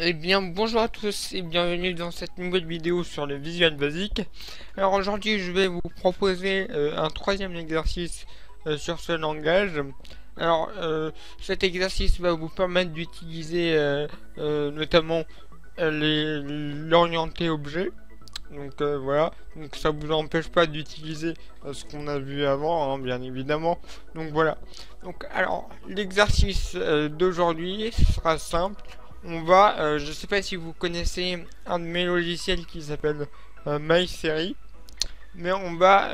Eh bien, bonjour à tous et bienvenue dans cette nouvelle vidéo sur le Visual Basic. Alors aujourd'hui, je vais vous proposer un troisième exercice sur ce langage. Alors, cet exercice va vous permettre d'utiliser notamment l'orienté objet. Donc voilà, donc ça vous empêche pas d'utiliser ce qu'on a vu avant, hein, bien évidemment. Donc voilà. Donc alors, l'exercice d'aujourd'hui sera simple. On va, je sais pas si vous connaissez un de mes logiciels qui s'appelle MySeries, mais on va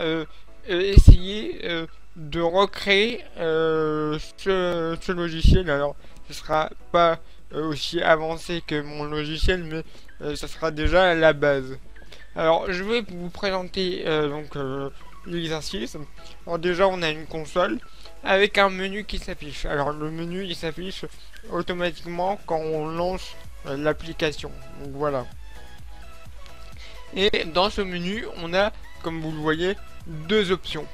essayer de recréer ce logiciel. Alors, ce sera pas aussi avancé que mon logiciel, mais ça sera déjà la base. Alors, je vais vous présenter l'exercice. Alors déjà, on a une console avec un menu qui s'affiche. Alors, le menu, il s'affiche automatiquement quand on lance l'application. Donc voilà. Et dans ce menu, on a, comme vous le voyez, deux options.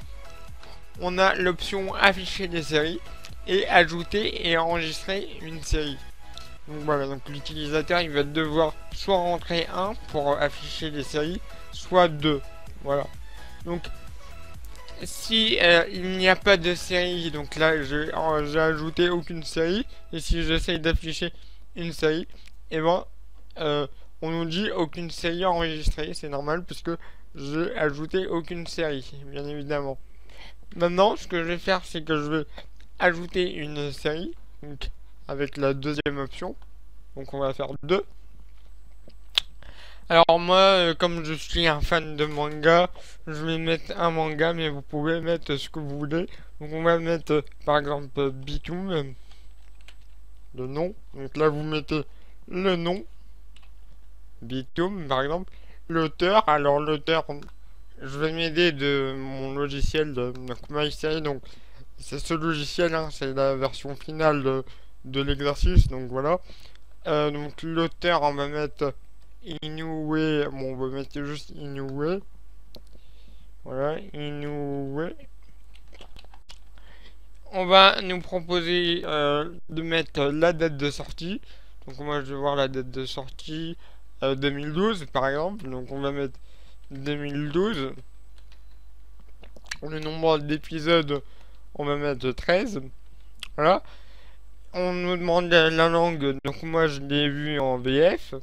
On a l'option afficher des séries et ajouter et enregistrer une série. Donc voilà, donc l'utilisateur il va devoir soit rentrer 1 pour afficher les séries, soit 2. Voilà. Donc si il n'y a pas de série, donc là j'ai ajouté aucune série, et si j'essaye d'afficher une série, et ben on nous dit aucune série enregistrée, c'est normal puisque j'ai ajouté aucune série, bien évidemment. Maintenant, ce que je vais faire, c'est que je vais ajouter une série, donc avec la deuxième option. Donc on va faire 2. Alors moi, comme je suis un fan de manga, je vais mettre un manga, mais vous pouvez mettre ce que vous voulez. Donc on va mettre par exemple Bitoum, le nom. Donc là vous mettez le nom, Bitoum par exemple. L'auteur, alors l'auteur, je vais m'aider de mon logiciel de MySeries. Donc c'est ce logiciel, hein, c'est la version finale de l'exercice. Donc voilà. Donc l'auteur, on va mettre Inoue. Bon, on va mettre juste Inoue. Voilà, Inoue. On va nous proposer de mettre la date de sortie. Donc moi je vais voir la date de sortie 2012 par exemple. Donc on va mettre 2012. Le nombre d'épisodes, on va mettre 13. Voilà. On nous demande la langue. Donc moi je l'ai vu en VF.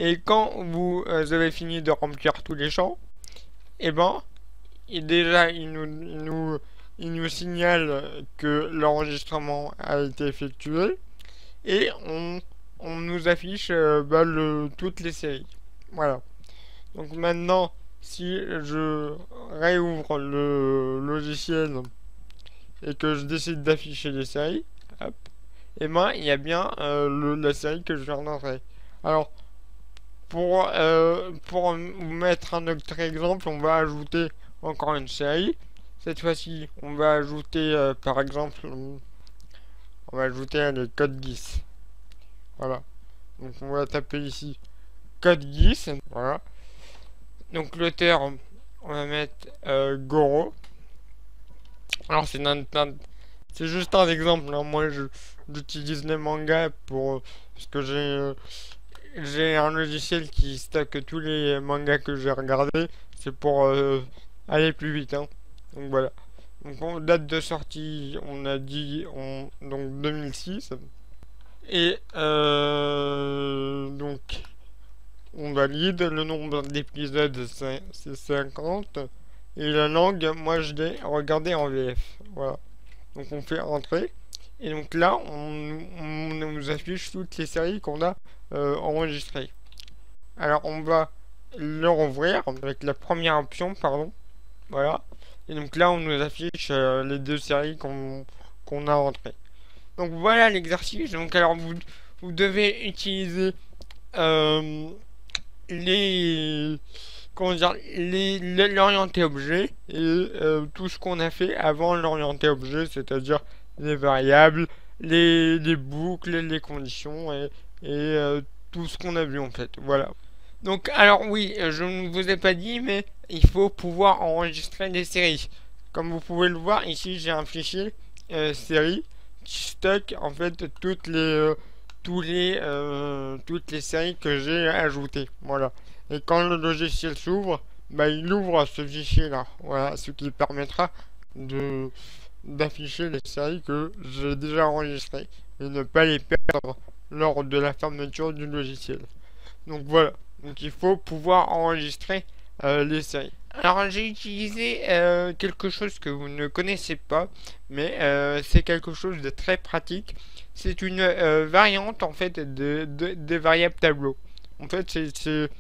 Et quand vous avez fini de remplir tous les champs, et ben, déjà, il nous signale que l'enregistrement a été effectué et on nous affiche toutes les séries. Voilà. Donc maintenant, si je réouvre le logiciel et que je décide d'afficher les séries, hop, et ben, il y a bien la série que je viens d'entrer. Alors, pour vous mettre un autre exemple, on va ajouter encore une série. Cette fois-ci, on va ajouter, par exemple, on va ajouter le code 10. Voilà. Donc on va taper ici code 10. Voilà. Donc l'auteur, on va mettre Goro. Alors c'est juste un exemple, hein. Moi, j'utilise les mangas parce que j'ai un logiciel qui stocke tous les mangas que j'ai regardés. C'est pour aller plus vite, hein. Donc voilà. Donc date de sortie, on a dit donc 2006. Et donc on valide. Le nombre d'épisodes c'est 50. Et la langue, moi je l'ai regardé en VF. Voilà. Donc on fait entrer. Et donc là, on nous affiche toutes les séries qu'on a enregistrées. Alors on va le rouvrir avec la première option, pardon. Voilà. Et donc là, on nous affiche les deux séries qu'on a rentrées. Donc voilà l'exercice. Donc alors vous devez utiliser euh, les comment dire l'orienté objet et tout ce qu'on a fait avant l'orienté objet, c'est-à-dire les variables, les boucles, les conditions et tout ce qu'on a vu en fait. Voilà. Donc alors oui, je ne vous ai pas dit, mais il faut pouvoir enregistrer des séries. Comme vous pouvez le voir, ici j'ai un fichier série qui stocke en fait toutes les séries que j'ai ajoutées. Voilà. Et quand le logiciel s'ouvre, bah, il ouvre ce fichier-là. Voilà, ce qui permettra de d'afficher les séries que j'ai déjà enregistrées et ne pas les perdre lors de la fermeture du logiciel. Donc voilà. Donc il faut pouvoir enregistrer les séries. Alors j'ai utilisé quelque chose que vous ne connaissez pas, mais c'est quelque chose de très pratique. C'est une variante en fait des variables tableau. En fait c'est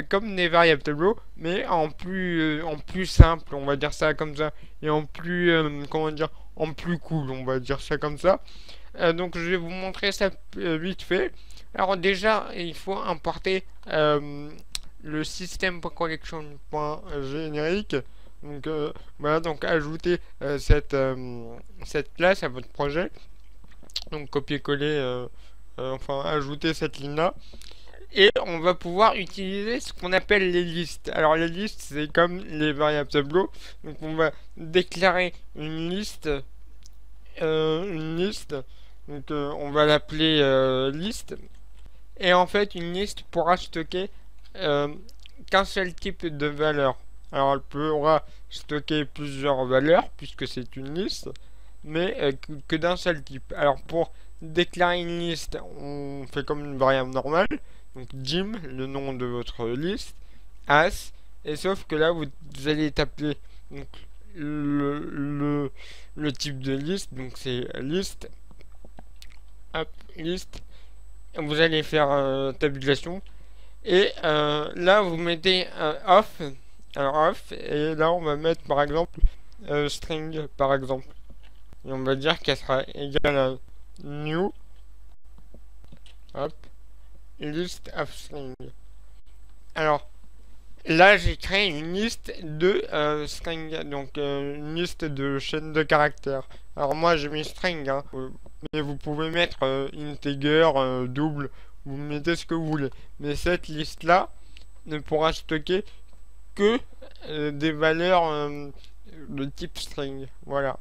comme des variables tableau, mais en plus simple, on va dire ça comme ça, et en plus comment dire, en plus cool, on va dire ça comme ça. Donc je vais vous montrer ça vite fait. Alors déjà, il faut importer le system.collection.générique. Donc voilà, donc ajouter cette classe à votre projet. Donc copier-coller, enfin ajouter cette ligne-là. Et on va pouvoir utiliser ce qu'on appelle les listes. Alors les listes, c'est comme les variables tableau. Donc on va déclarer une liste. Donc on va l'appeler liste. Et en fait, une liste pourra stocker euh, qu'un seul type de valeur. Alors elle pourra stocker plusieurs valeurs puisque c'est une liste, mais que d'un seul type. Alors pour déclarer une liste, on fait comme une variable normale. Donc Jim, le nom de votre liste, as, et sauf que là vous allez taper donc, le type de liste, donc c'est liste, hop, liste, vous allez faire tabulation, et là vous mettez off, alors off, et là on va mettre par exemple string par exemple, et on va dire qu'elle sera égale à new, hop, list of string. Alors là j'ai créé une liste de string, donc une liste de chaînes de caractères. Alors moi j'ai mis string, hein, mais vous pouvez mettre integer, double, vous mettez ce que vous voulez. Mais cette liste là ne pourra stocker que des valeurs de type string. Voilà.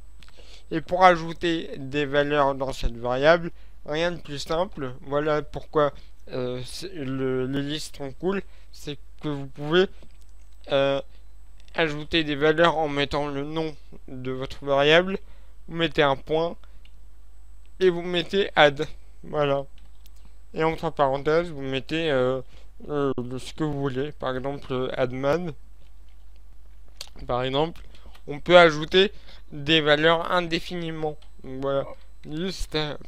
Et pour ajouter des valeurs dans cette variable, rien de plus simple. Voilà pourquoi les listes sont cool. C'est que vous pouvez ajouter des valeurs en mettant le nom de votre variable. Vous mettez un point et vous mettez add. Voilà. Et entre parenthèses, vous mettez ce que vous voulez. Par exemple, addman. Par exemple, on peut ajouter des valeurs indéfiniment. Donc voilà, list.add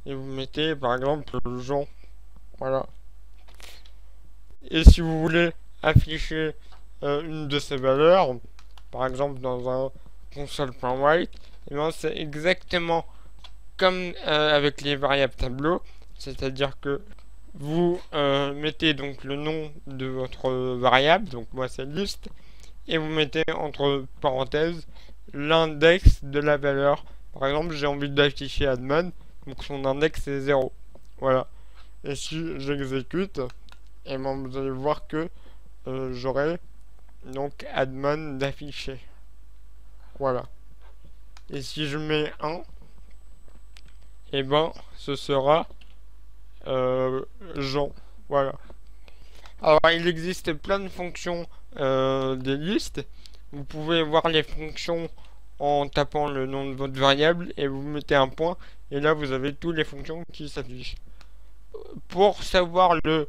et vous mettez par exemple Jean. Voilà. Et si vous voulez afficher une de ces valeurs, par exemple dans un console.write, et bien c'est exactement comme avec les variables tableau, c'est-à-dire que vous mettez donc le nom de votre variable, donc moi c'est liste, et vous mettez entre parenthèses l'index de la valeur. Par exemple, j'ai envie d'afficher admin, donc son index est 0. Voilà. Et si j'exécute, et ben vous allez voir que j'aurai donc admin d'afficher. Voilà. Et si je mets 1, et ben ce sera Jean. Voilà. Alors il existe plein de fonctions des listes. Vous pouvez voir les fonctions en tapant le nom de votre variable et vous mettez un point et là vous avez toutes les fonctions qui s'affichent. Pour savoir le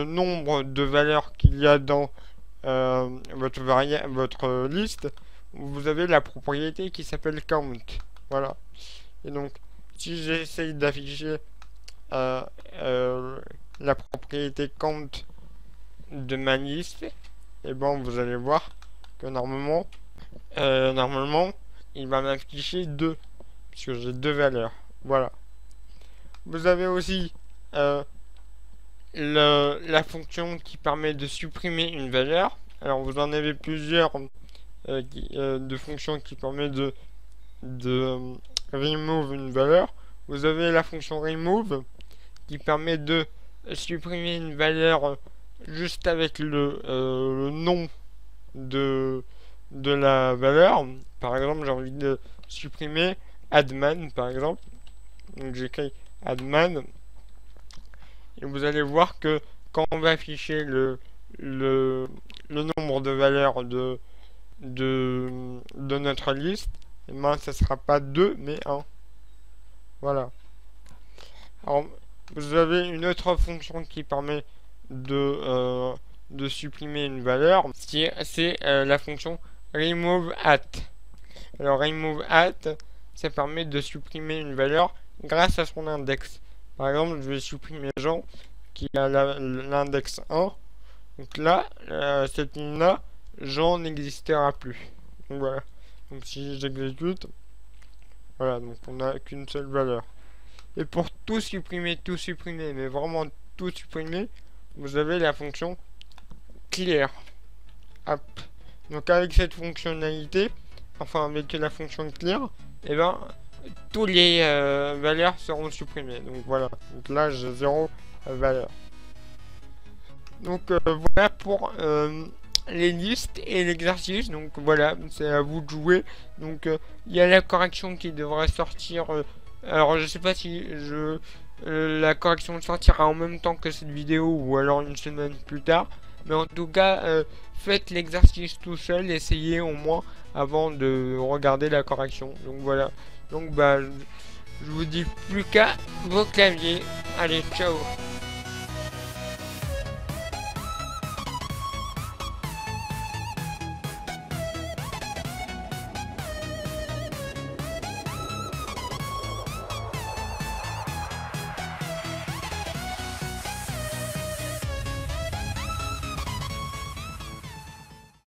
nombre de valeurs qu'il y a dans votre liste, vous avez la propriété qui s'appelle count. Voilà. Et donc si j'essaye d'afficher la propriété count de ma liste, et bon vous allez voir que normalement il va m'afficher 2 puisque j'ai deux valeurs. Voilà. Vous avez aussi la fonction qui permet de supprimer une valeur. Alors vous en avez plusieurs de fonctions qui permettent de remove une valeur. Vous avez la fonction remove qui permet de supprimer une valeur juste avec le nom de la valeur. Par exemple, j'ai envie de supprimer adman, par exemple. Donc j'écris adman. Et vous allez voir que quand on va afficher le, le nombre de valeurs de notre liste, et ben, ça sera pas 2 mais 1. Voilà. Alors, vous avez une autre fonction qui permet de supprimer une valeur, c'est la fonction remove at. Alors remove at, ça permet de supprimer une valeur grâce à son index. Par exemple, je vais supprimer Jean qui a l'index 1. Donc là, cette ligne-là, Jean n'existera plus. Donc voilà. Donc si j'exécute, voilà, donc on n'a qu'une seule valeur. Et pour tout supprimer, mais vraiment tout supprimer, vous avez la fonction clear. Hop. Donc avec cette fonctionnalité, enfin avec la fonction clear, et ben tous les valeurs seront supprimées. Donc voilà. Donc là j'ai 0 valeur. Donc voilà pour les listes et l'exercice. Donc voilà, c'est à vous de jouer. Donc il y a la correction qui devrait sortir. Alors je sais pas si la correction sortira en même temps que cette vidéo ou alors une semaine plus tard. Mais en tout cas, faites l'exercice tout seul, essayez au moins avant de regarder la correction. Donc voilà. Donc bah je vous dis plus qu'à vos claviers. Allez, ciao.